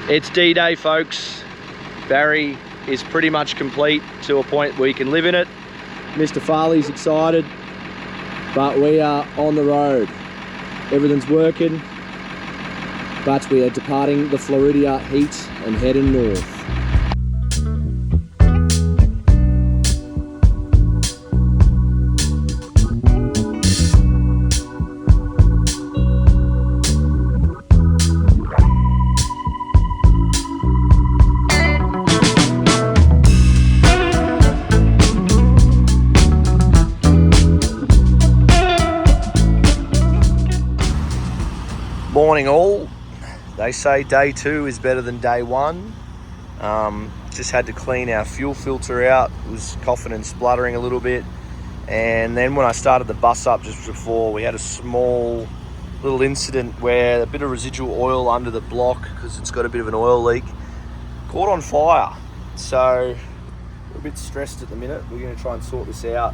It's D-Day, folks. Barry is pretty much complete to a point where you can live in it. Mr. Farley's excited, but we are on the road. Everything's working, but we are departing the Florida heat and heading north. Morning all. They say day 2 is better than day 1. Just had to clean our fuel filter out. It was coughing and spluttering a little bit. And then when I started the bus up just before, we had a small little incident where a bit of residual oil under the block, because it's got a bit of an oil leak, caught on fire. So we're a bit stressed at the minute. We're going to try and sort this out,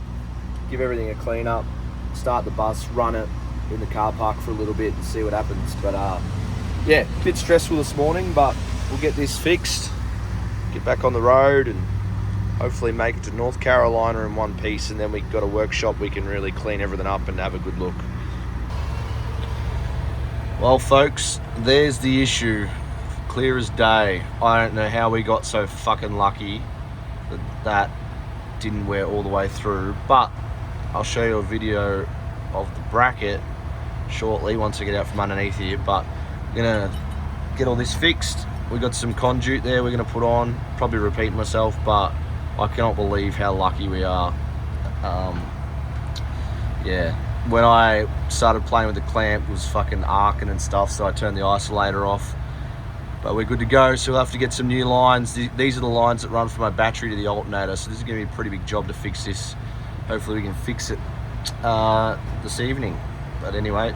give everything a clean up, start the bus, run it in the car park for a little bit and see what happens. But yeah, a bit stressful this morning, but we'll get this fixed, get back on the road and hopefully make it to North Carolina in one piece, and then we've got a workshop we can really clean everything up and have a good look. Well folks, there's the issue, clear as day. I don't know how we got so fucking lucky that didn't wear all the way through, but I'll show you a video of the bracket shortly once I get out from underneath here. But we're gonna get all this fixed. We got some conduit there we're gonna put on, probably repeat myself, but I cannot believe how lucky we are. Yeah, when I started playing with the clamp, it was fucking arcing and stuff, so I turned the isolator off. But we're good to go, so we'll have to get some new lines. These are the lines that run from my battery to the alternator, so this is gonna be a pretty big job to fix this. Hopefully we can fix it this evening. But anyway,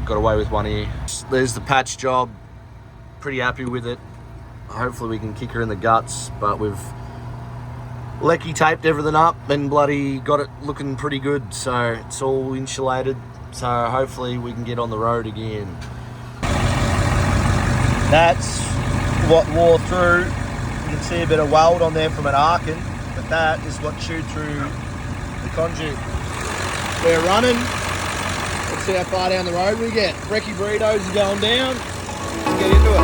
got away with one here. There's the patch job, pretty happy with it. Hopefully we can kick her in the guts, but we've lecky taped everything up and bloody got it looking pretty good, so it's all insulated, so hopefully we can get on the road again. That's what wore through. You can see a bit of weld on there from an arcing, but that is what chewed through the conduit. We're running. Let's see how far down the road we get. Brekkie burritos are going down. Let's get into it.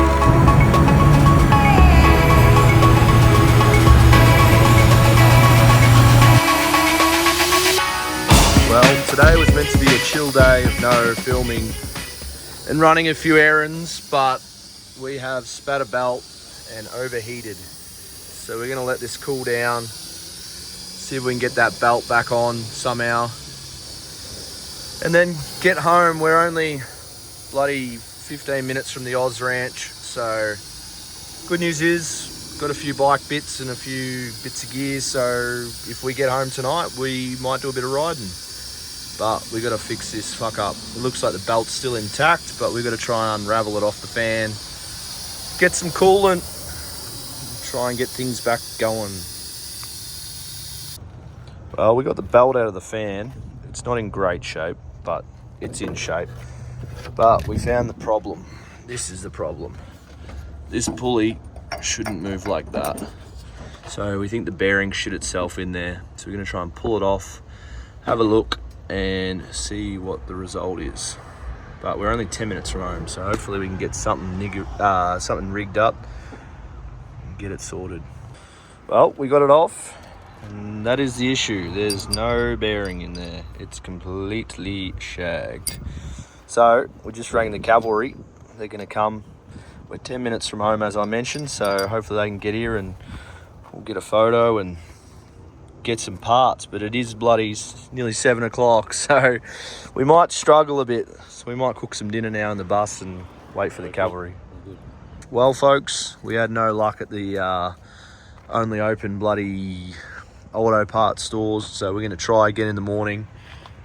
Well, today was meant to be a chill day of no filming and running a few errands, but we have spat a belt and overheated. So we're gonna let this cool down, see if we can get that belt back on somehow, and then get home. We're only bloody 15 minutes from the Oz Ranch, so good news is got a few bike bits and a few bits of gear, so if we get home tonight we might do a bit of riding. But we got to fix this fuck up. It looks like the belt's still intact, but we got to try and unravel it off the fan, get some coolant, try and get things back going. Well, we got the belt out of the fan. It's not in great shape, but it's in shape. But we found the problem. This is the problem. This pulley shouldn't move like that. So we think the bearing shit itself in there. So we're gonna try and pull it off, have a look and see what the result is. But we're only 10 minutes from home, so hopefully we can get something rigged up and get it sorted. Well, we got it off. And that is the issue. There's no bearing in there. It's completely shagged. So we just rang the cavalry. They're gonna come. We're 10 minutes from home, as I mentioned, so hopefully they can get here and we'll get a photo and get some parts. But it is bloody nearly 7 o'clock, so we might struggle a bit. So we might cook some dinner now in the bus and wait for the cavalry. Well folks, we had no luck at the only open bloody auto parts stores, so we're going to try again in the morning.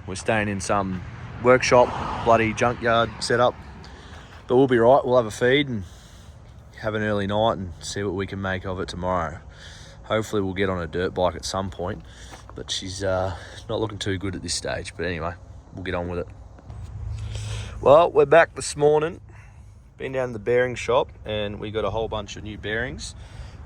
We're staying in some workshop bloody junkyard setup, but we'll be right. We'll have a feed and have an early night and see what we can make of it tomorrow. Hopefully we'll get on a dirt bike at some point, but she's not looking too good at this stage. But anyway, we'll get on with it. Well, we're back this morning. been down to the bearing shop and we got a whole bunch of new bearings.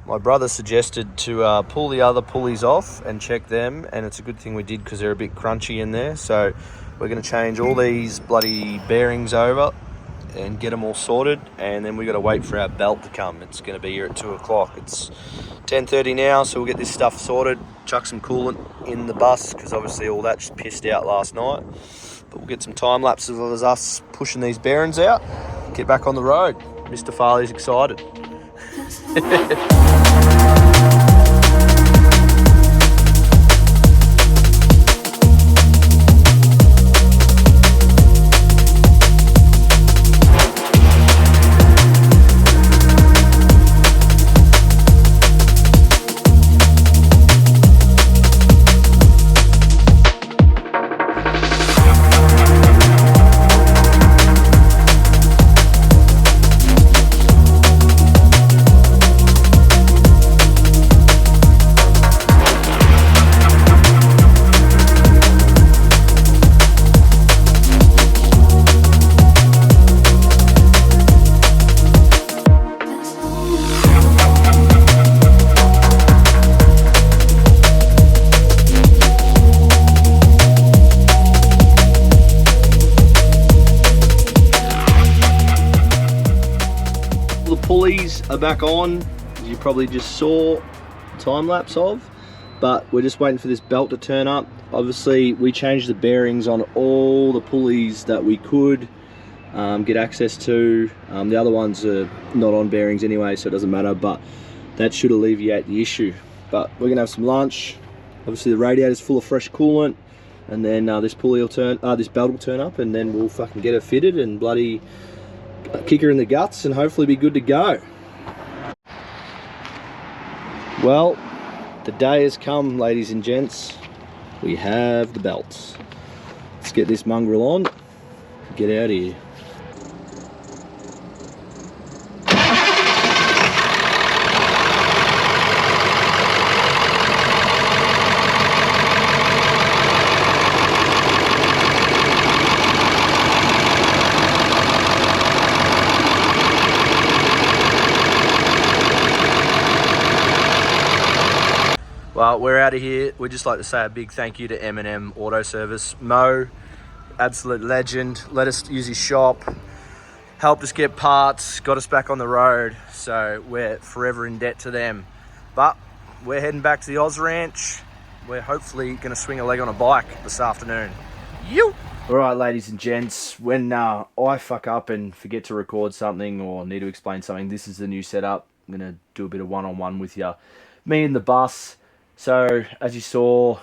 My brother suggested to pull the other pulleys off and check them, and it's a good thing we did because they're a bit crunchy in there. So we're going to change all these bloody bearings over and get them all sorted, and then we got to wait for our belt to come. It's going to be here at 2 o'clock. It's 10:30 now, so we'll get this stuff sorted, chuck some coolant in the bus because obviously all that just pissed out last night. But we'll get some time lapses of us pushing these bearings out, get back on the road. Mr. Farley's excited. Pulleys are back on, as you probably just saw time lapse of, but we're just waiting for this belt to turn up. Obviously we changed the bearings on all the pulleys that we could get access to. The other ones are not on bearings anyway, so it doesn't matter, but that should alleviate the issue. But we're gonna have some lunch. Obviously the radiator's full of fresh coolant, and then this pulley will turn, this belt will turn up, and then we'll fucking get it fitted and bloody kick her in the guts and hopefully be good to go. Well, the day has come, ladies and gents. We have the belts. Let's get this mongrel on, get out of here. Well, we're out of here. We'd just like to say a big thank you to M&M Auto Service. Mo, absolute legend, let us use his shop, helped us get parts, got us back on the road, so we're forever in debt to them. But we're heading back to the Oz Ranch. We're hopefully going to swing a leg on a bike this afternoon. You. All right, ladies and gents, when I fuck up and forget to record something or need to explain something, this is the new setup. I'm going to do a bit of one-on-one with you. Me and the bus. So, as you saw,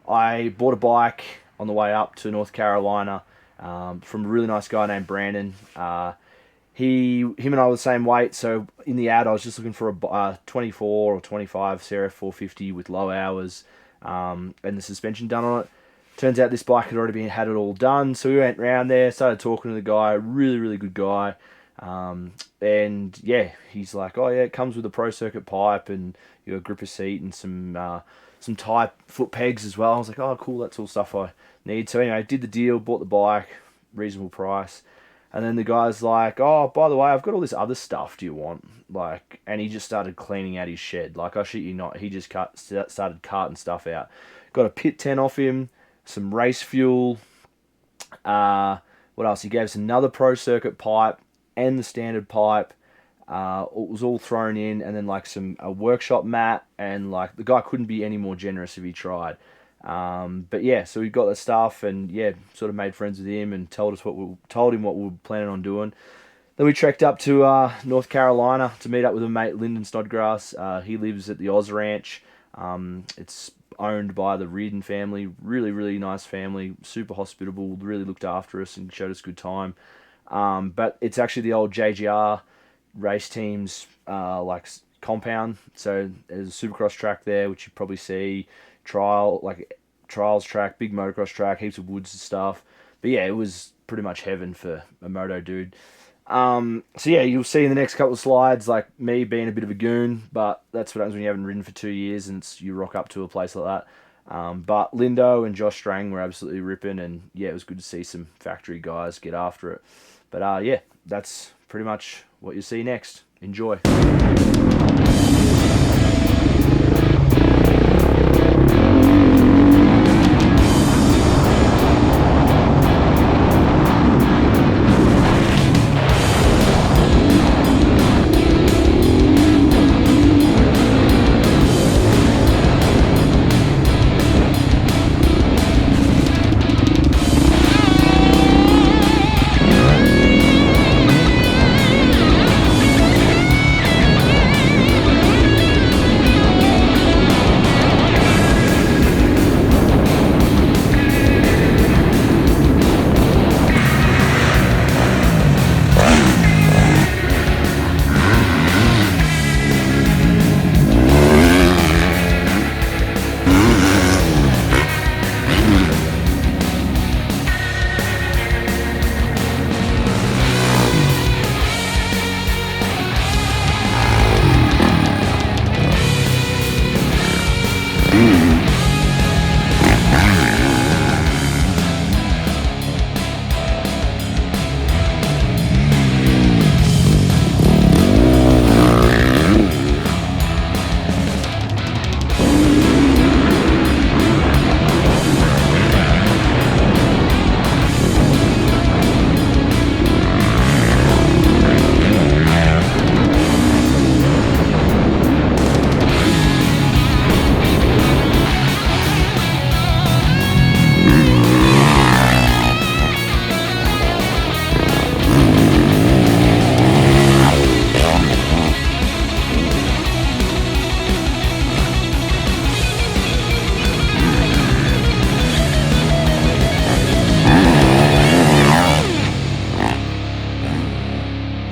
I bought a bike on the way up to North Carolina from a really nice guy named Brandon. Him and I were the same weight, so in the ad I was just looking for a 24 or 25 CRF 450 with low hours and the suspension done on it. Turns out this bike had already had it all done, so we went round there, started talking to the guy, really good guy. And yeah, he's like, oh yeah, it comes with a Pro Circuit pipe and a gripper seat and some type foot pegs as well. I was like, oh cool, that's all stuff I need. So anyway, did the deal, bought the bike, reasonable price. And then the guy's like, oh, by the way, I've got all this other stuff, do you want? Like, and he just started cleaning out his shed. Like, I shit you not, he just started carting stuff out. Got a pit tent off him, some race fuel. What else? He gave us another Pro Circuit pipe and the standard pipe. It was all thrown in, and then like a workshop mat, and like the guy couldn't be any more generous if he tried. But yeah, so we got the stuff, and yeah, sort of made friends with him and told him what we were planning on doing. Then we trekked up to North Carolina to meet up with a mate, Lyndon Snodgrass. He lives at the Oz Ranch. It's owned by the Reardon family. Really nice family, super hospitable, really looked after us and showed us a good time. But it's actually the old JGR race team's compound. So there's a supercross track there, which you probably see, trials track, big motocross track, heaps of woods and stuff. But yeah, it was pretty much heaven for a moto dude. So yeah, you'll see in the next couple of slides, like me being a bit of a goon, but that's what happens when you haven't ridden for 2 years and you rock up to a place like that. But Lindo and Josh Strang were absolutely ripping, and yeah, it was good to see some factory guys get after it. But yeah, that's pretty much what you see next. Enjoy.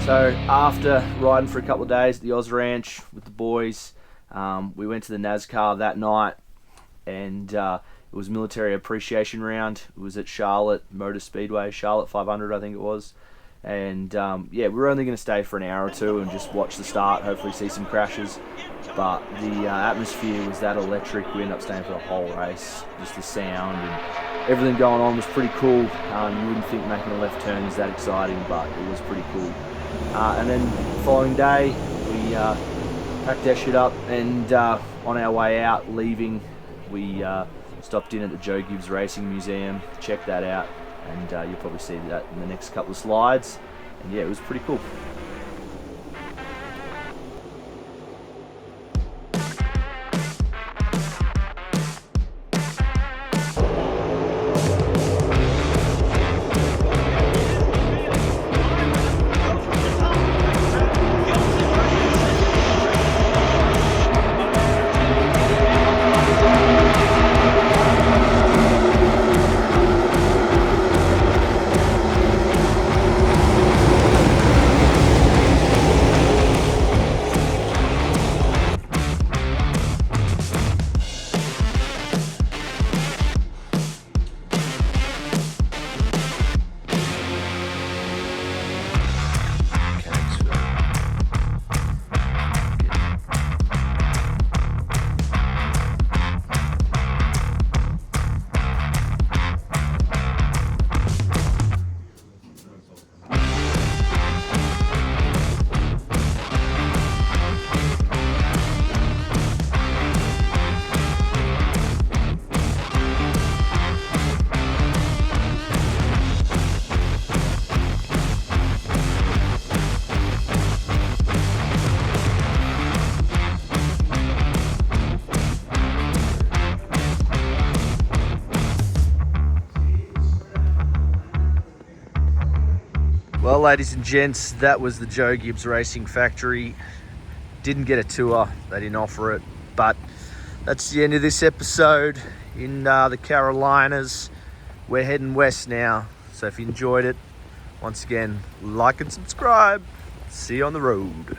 So after riding for a couple of days at the Oz Ranch with the boys, we went to the NASCAR that night, and it was military appreciation round. It was at Charlotte Motor Speedway, Charlotte 500 I think it was. And yeah, we were only going to stay for an hour or two and just watch the start, hopefully see some crashes. But the atmosphere was that electric, we ended up staying for the whole race. Just the sound and everything going on was pretty cool. You wouldn't think making a left turn is that exciting, but it was pretty cool. And then the following day, we packed our shit up, and on our way out, leaving, we stopped in at the Joe Gibbs Racing Museum, checked that out, and you'll probably see that in the next couple of slides. And yeah, it was pretty cool. Well, ladies and gents, that was the Joe Gibbs Racing Factory. Didn't get a tour, they didn't offer it, but that's the end of this episode in the Carolinas. We're heading west now, so if you enjoyed it, once again, like and subscribe. See you on the road.